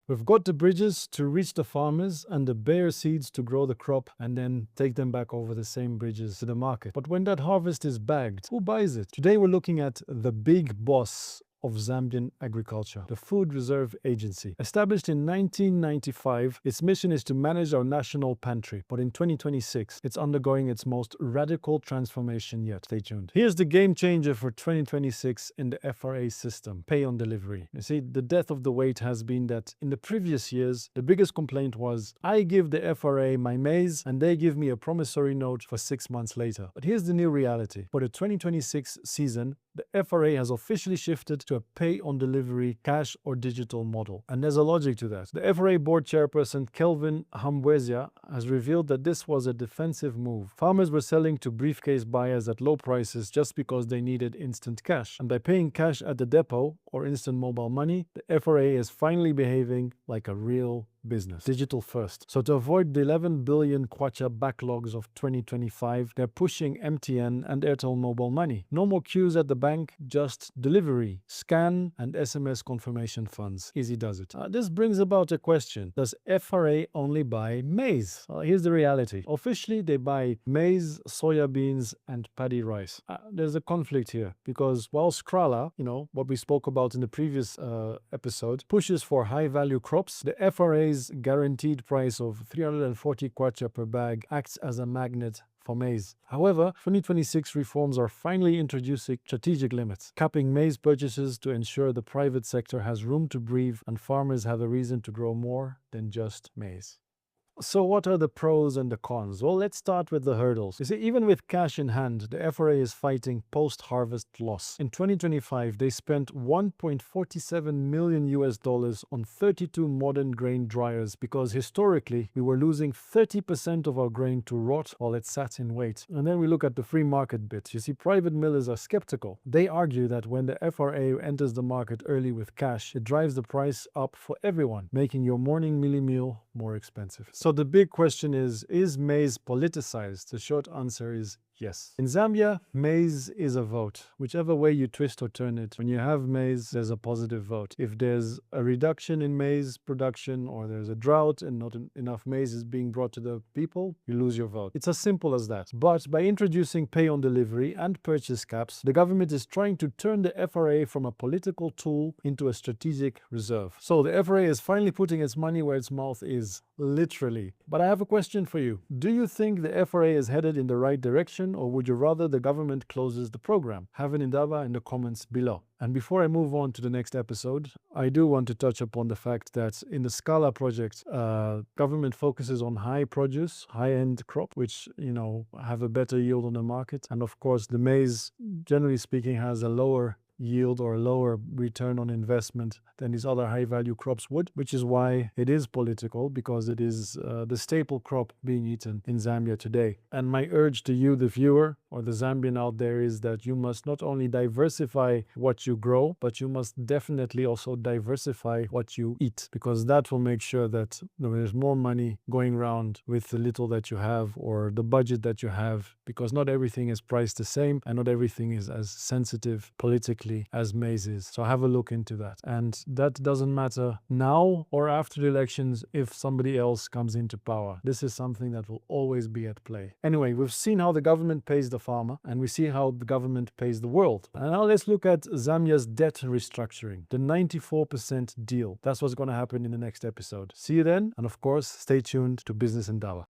We've got the bridges to reach the farmers and the bare seeds to grow the crop and then take them back over the same bridges to the market. But when that harvest is bagged, who buys it? Today we're looking at the big boss of Zambian agriculture, the Food Reserve Agency. Established in 1995, its mission is to manage our national pantry, but in 2026, it's undergoing its most radical transformation yet. Stay tuned. Here's the game changer for 2026 in the FRA system, pay on delivery. You see, the death of the wait has been that in the previous years, the biggest complaint was, I give the FRA my maize and they give me a promissory note for 6 months later. But here's the new reality. For the 2026 season, the FRA has officially shifted to a pay-on-delivery cash or digital model. And there's a logic to that. The FRA board chairperson Kelvin Hambwezia has revealed that this was a defensive move. Farmers were selling to briefcase buyers at low prices just because they needed instant cash. And by paying cash at the depot or instant mobile money, the FRA is finally behaving like a real business. Digital first. So to avoid the 11 billion kwacha backlogs of 2025, they're pushing MTN and Airtel mobile money. No more queues at the bank, just delivery, scan and SMS confirmation funds. Easy does it. This brings about a question. Does FRA only buy maize? Here's the reality. Officially, they buy maize, soya beans and paddy rice. There's a conflict here because while Skrala, what we spoke about in the previous episode, pushes for high-value crops, the FRA's guaranteed price of 340 kwacha per bag acts as a magnet for maize. However, 2026 reforms are finally introducing strategic limits, capping maize purchases to ensure the private sector has room to breathe and farmers have a reason to grow more than just maize. So what are the pros and the cons? Well, let's start with the hurdles. You see, even with cash in hand, the FRA is fighting post-harvest loss. In 2025, they spent $1.47 million on 32 modern grain dryers because historically, we were losing 30% of our grain to rot while it sat in wait. And then we look at the free market bit. You see, private millers are skeptical. They argue that when the FRA enters the market early with cash, it drives the price up for everyone, making your morning Mealie-Meal more expensive. So the big question is maize politicized? The short answer is yes. In Zambia, maize is a vote. Whichever way you twist or turn it, when you have maize, there's a positive vote. If there's a reduction in maize production or there's a drought and not enough maize is being brought to the people, you lose your vote. It's as simple as that. But by introducing pay on delivery and purchase caps, the government is trying to turn the FRA from a political tool into a strategic reserve. So the FRA is finally putting its money where its mouth is, literally. But I have a question for you. Do you think the FRA is headed in the right direction, or would you rather the government closes the program? Have an Indaba in the comments below. And before I move on to the next episode, I do want to touch upon the fact that in the Scala project, government focuses on high produce, high-end crop, which, have a better yield on the market. And of course, the maize, generally speaking, has a lower yield or lower return on investment than these other high-value crops would, which is why it is political, because it is the staple crop being eaten in Zambia today. And my urge to you, the viewer, or the Zambian out there, is that you must not only diversify what you grow, but you must definitely also diversify what you eat, because that will make sure that there's more money going around with the little that you have or the budget that you have, because not everything is priced the same and not everything is as sensitive politically as maize is. So have a look into that. And that doesn't matter now or after the elections if somebody else comes into power. This is something that will always be at play. Anyway, we've seen how the government pays the farmer and we see how the government pays the world. And now let's look at Zambia's debt restructuring, the 94% deal. That's what's going to happen in the next episode. See you then. And of course, stay tuned to Business Indaba.